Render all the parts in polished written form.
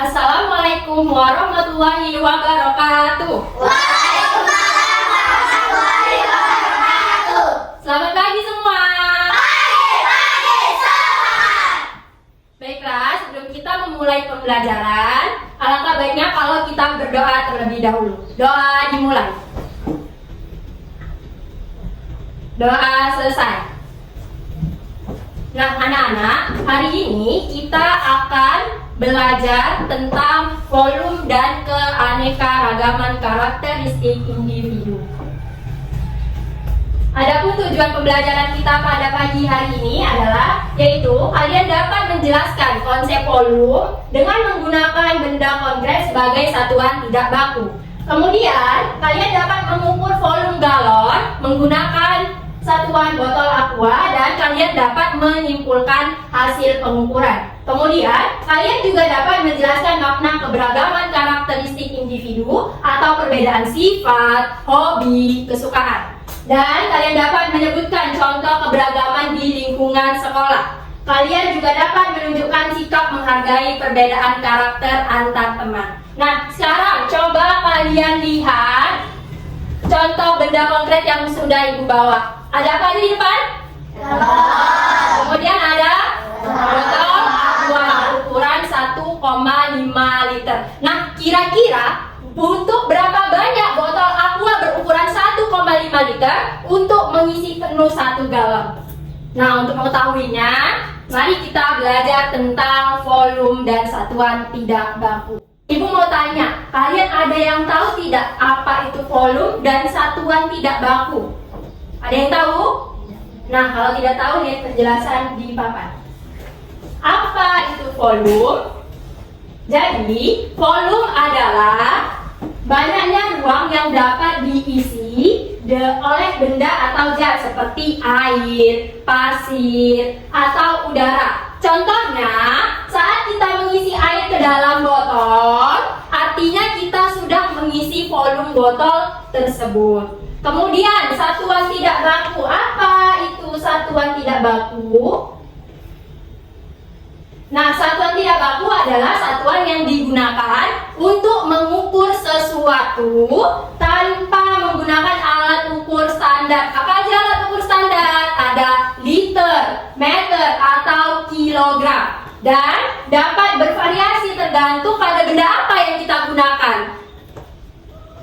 Assalamualaikum warahmatullahi wabarakatuh. Waalaikumsalam warahmatullahi wabarakatuh. Selamat pagi semua. Pagi semangat. Baiklah, sebelum kita memulai pembelajaran, alangkah baiknya kalau kita berdoa terlebih dahulu. Doa dimulai. Doa selesai. Nah, anak-anak, hari ini kita akan belajar tentang volume dan keanekaragaman karakteristik individu. Adapun tujuan pembelajaran kita pada pagi hari ini adalah yaitu kalian dapat menjelaskan konsep volume dengan menggunakan benda konkret sebagai satuan tidak baku. Kemudian kalian dapat mengukur volume galon menggunakan satuan botol aqua dan kalian dapat menyimpulkan hasil pengukuran. Kemudian kalian juga dapat menjelaskan makna keberagaman karakteristik individu atau perbedaan sifat, hobi, kesukaan. Dan kalian dapat menyebutkan contoh keberagaman di lingkungan sekolah. Kalian juga dapat menunjukkan sikap menghargai perbedaan karakter antar teman. Nah, sekarang coba kalian lihat contoh benda konkret yang sudah ibu bawa. Ada apa di depan? Kemudian ada botol aqua ukuran 1,5 liter. Nah, kira-kira untuk berapa banyak botol aqua berukuran 1,5 liter untuk mengisi penuh 1 galon? Nah, untuk mengetahuinya, mari kita belajar tentang volume dan satuan tidak baku. Ibu mau tanya, kalian ada yang tahu tidak apa itu volume dan satuan tidak baku? Ada yang tahu? Nah, kalau tidak tahu, lihat penjelasan di papan. Apa itu volume? Jadi, volume adalah banyaknya ruang yang dapat diisi oleh benda atau zat seperti air, pasir, atau udara. Contohnya, saat kita mengisi air ke dalam botol, artinya kita sudah mengisi volume botol tersebut. Kemudian, satuan tidak baku. Apa itu satuan tidak baku? Nah, satuan tidak baku adalah satuan yang digunakan untuk mengukur sesuatu tanpa menggunakan alat ukur standar. Apa aja alat ukur standar? Ada liter, meter, atau kilogram. Dan dapat bervariasi tergantung pada benda apa yang kita gunakan.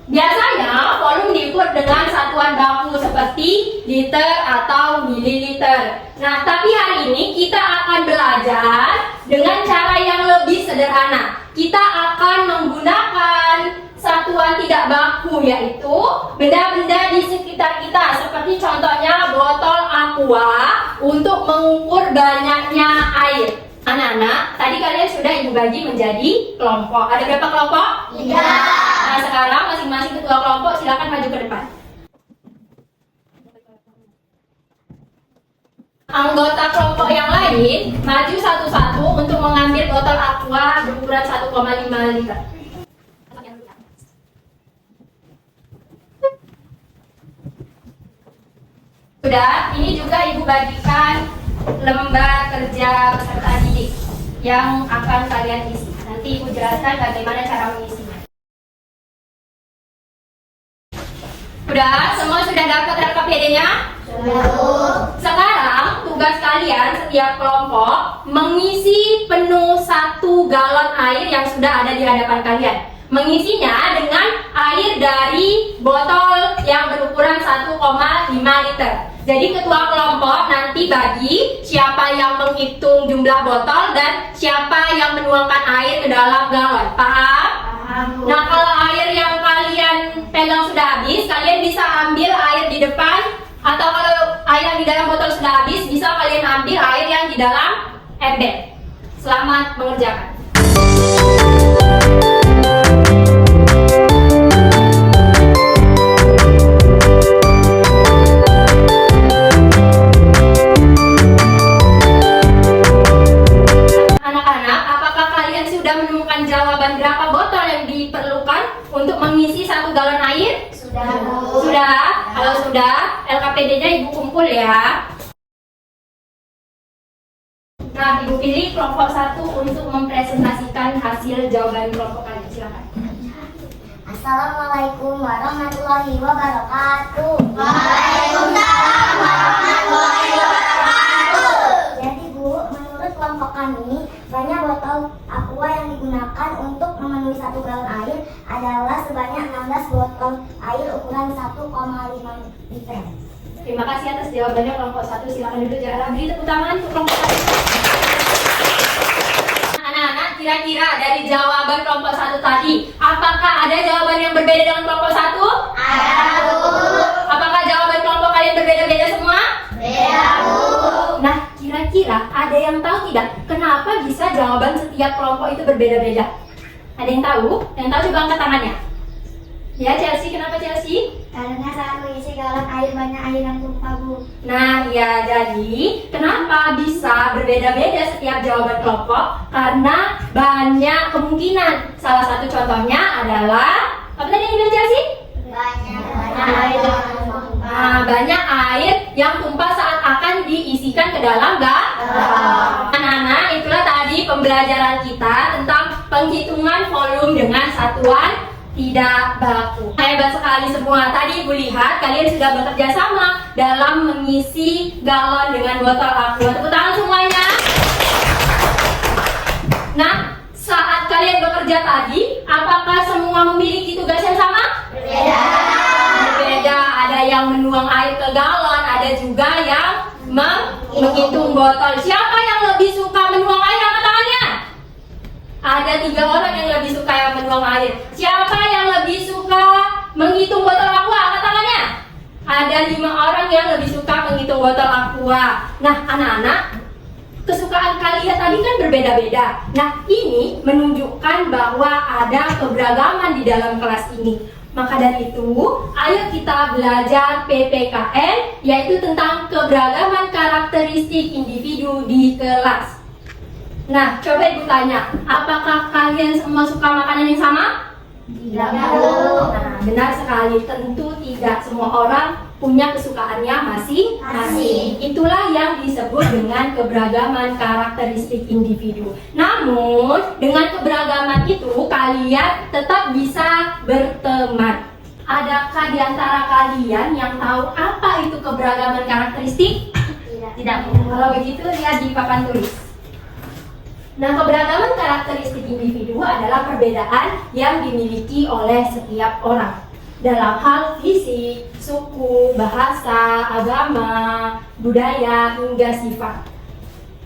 Biasanya volume diukur dengan satuan baku seperti liter atau mililiter. Nah, tapi hari ini kita akan belajar dengan cara yang lebih sederhana. Kita akan menggunakan satuan tidak baku, yaitu benda-benda di sekitar kita, seperti contohnya botol aqua untuk mengukur banyaknya air. Anak-anak, tadi kalian sudah ibu bagi menjadi kelompok. Ada berapa kelompok? 3. Nah, sekarang masing-masing ketua kelompok silakan maju ke depan. Anggota kelompok yang lain maju satu-satu untuk mengambil botol aqua berukuran 1,5 liter. Sudah, ini juga ibu bagikan lembar kerja peserta didik yang akan kalian isi. Nanti ibu jelaskan bagaimana cara mengisinya. Semua sudah dapat LKPD-nya? Sekarang tugas kalian setiap kelompok mengisi penuh 1 galon air yang sudah ada di hadapan kalian. Mengisinya dengan air dari botol yang berukuran 1,5 liter. Jadi ketua kelompok nanti bagi siapa yang menghitung jumlah botol dan siapa yang menuangkan air ke dalam galon. Paham? Nah, kalau air yang kalian pegang sudah habis, kalian bisa ambil air di depan. Atau kalau air yang di dalam botol sudah habis, bisa kalian ambil air yang di dalam ember. Selamat mengerjakan. Anak-anak, apakah kalian sudah menemukan jawaban berapa botol yang diperlukan untuk mengisi 1 galon air? Sudah? Kalau sudah, LKPD-nya ibu kumpul ya. Nah, Ibu pilih kelompok 1 untuk mempresentasikan hasil jawaban kelompok kalian. Silakan. Assalamualaikum warahmatullahi wabarakatuh. Waalaikumsalam warahmatullahi wabarakatuh. Jadi Bu, menurut kelompok kami, banyak botol aqua yang digunakan untuk memenuhi 1 galon air adalah sebanyak 16 botol air ukuran 1,5 liter. Terima kasih atas jawabannya kelompok 1. Silakan duduk, jangan beri tepuk tangan untuk kelompok 1. Anak-anak, kira-kira dari jawaban kelompok 1 tadi, apakah ada jawaban yang berbeda dengan kelompok 1? Ada, Bu. Apakah jawaban kelompok kalian berbeda-beda semua? Beda, Bu. Nah, kira-kira ada yang tahu tidak kenapa bisa jawaban setiap kelompok itu berbeda-beda? Ada yang tahu? Yang tahu coba angkat tangannya. Ya, Chelsea, kenapa Chelsea? Karena saat mengisi galon air banyak air yang tumpah, Bu. Nah, ya, jadi kenapa bisa berbeda-beda setiap jawaban kelompok? Karena banyak kemungkinan. Salah satu contohnya adalah, apa tadi yang bilang Chelsea? Banyak air yang Nah, banyak air yang tumpah saat akan diisikan ke dalam galon. Anak-anak, itulah tadi pembelajaran kita tentang penghitungan volume dengan satuan tidak baku. Hebat sekali semua. Tadi Ibu lihat kalian sudah bekerja sama dalam mengisi galon dengan botol aqua. Tepuk tangan semuanya. Nah, saat kalian bekerja tadi, apakah semua memiliki tugas yang sama? Berbeda. Berbeda. Ada yang menuang air ke galon, ada juga yang menghitung botol. Siapa yang lebih suka menuang air? Angkat tangannya. Ada 3 orang yang lebih suka yang menuang air. Siapa yang lebih suka menghitung botol aqua? Angkat tangannya. Ada 5 orang yang lebih suka menghitung botol aqua. Nah, anak-anak, kesukaan kalian tadi kan berbeda-beda. Nah, ini menunjukkan bahwa ada keberagaman di dalam kelas ini. Maka dari itu, ayo kita belajar PPKN, yaitu tentang keberagaman karakteristik individu di kelas. Nah, coba Ibu tanya, apakah kalian semua suka makanan yang sama? Tidak, Bu. Nah, benar sekali, tentu tidak semua orang punya kesukaannya masing-masing. Itulah yang disebut dengan keberagaman karakteristik individu. Namun, dengan keberagaman itu kalian tetap bisa berteman. Adakah di antara kalian yang tahu apa itu keberagaman karakteristik? Tidak. Kalau begitu lihat di papan tulis. Nah, keberagaman karakteristik individu adalah perbedaan yang dimiliki oleh setiap orang dalam hal fisik, suku, bahasa, agama, budaya, hingga sifat,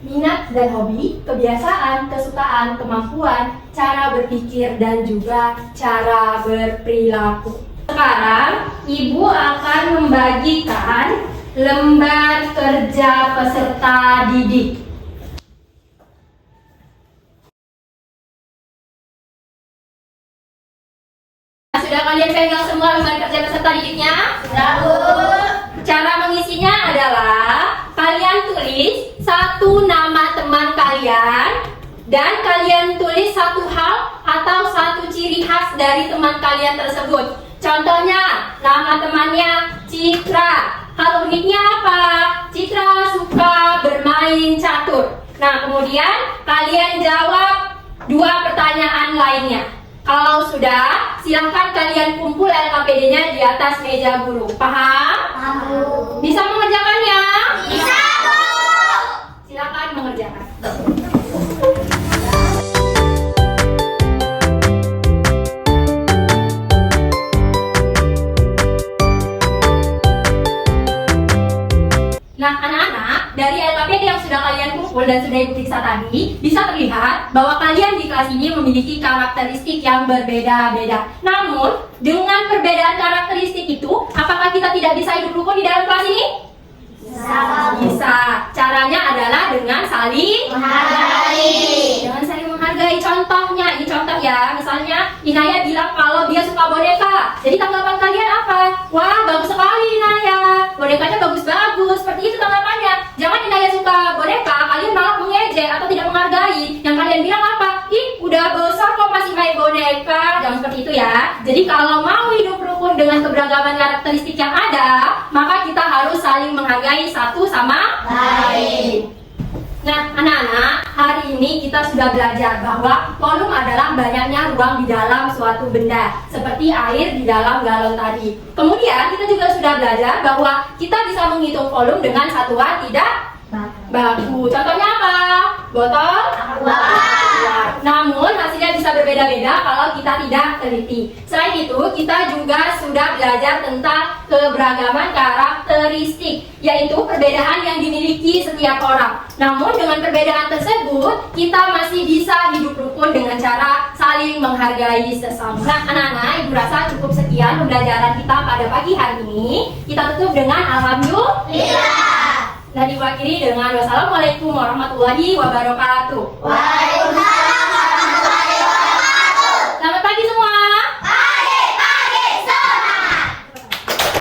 minat dan hobi, kebiasaan, kesukaan, kemampuan, cara berpikir, dan juga cara berperilaku. Sekarang, Ibu akan membagikan lembar kerja peserta didik. Sudah kalian pegang semua lembar kerja peserta didiknya? Sudah, Bu. Cara mengisinya adalah kalian tulis 1 nama teman kalian dan kalian tulis 1 hal atau 1 ciri khas dari teman kalian tersebut. Contohnya, nama temannya Citra. Hal uniknya apa? Citra suka bermain catur. Nah, kemudian kalian jawab 2 pertanyaan lainnya. Kalau sudah, silahkan kalian kumpul LKPD-nya di atas meja guru. Paham? Paham, Bu. Bisa mengerjakannya? Bisa, Bu. Silakan mengerjakan. Nah, anak-anak, dari LKPD yang sudah kalian kumpul dan sudah Ibu periksa tadi, bisa terlihat bahwa kalian di kelas ini memiliki karakteristik yang berbeda-beda. Namun, dengan perbedaan karakteristik itu, apakah kita tidak bisa hidup rukun di dalam kelas ini? Bisa. Caranya adalah dengan saling Menghargai. Dengan saling menghargai. Contohnya, ini contoh ya. Misalnya, Inaya bilang kalau dia suka boneka. Jadi tanggapan kalian apa? Wah, bagus sekali Inaya. Bonekanya bagus-bagus. Seperti itu tanggapannya. Jangan Inaya suka boneka, kalian malah mengejek atau tidak menghargai. Yang kalian bilang apa? Ih, udah besar kok masih main boneka. Jangan seperti itu ya. Jadi kalau mau hidup rukun dengan keberagaman karakteristik yang ada, maka kita harus saling menghargai satu sama lain. Nah, anak-anak, hari ini kita sudah belajar bahwa volume adalah banyaknya ruang di dalam suatu benda, seperti air di dalam galon tadi. Kemudian, kita juga sudah belajar bahwa kita bisa menghitung volume dengan satuan tidak baku. Contohnya apa? Botol? Ya. Namun, hasilnya bisa berbeda-beda kalau kita tidak teliti. Selain itu, kita juga sudah belajar tentang keberagaman karakteristik, yaitu perbedaan yang dimiliki setiap orang. Namun dengan perbedaan tersebut, kita masih bisa hidup rukun dengan cara saling menghargai sesama. Nah, anak-anak, ibu rasa cukup sekian pembelajaran kita pada pagi hari ini. Kita tutup dengan alhamdulillah. Dan diwakili dengan wassalamualaikum warahmatullahi wabarakatuh. Waalaikumsalam.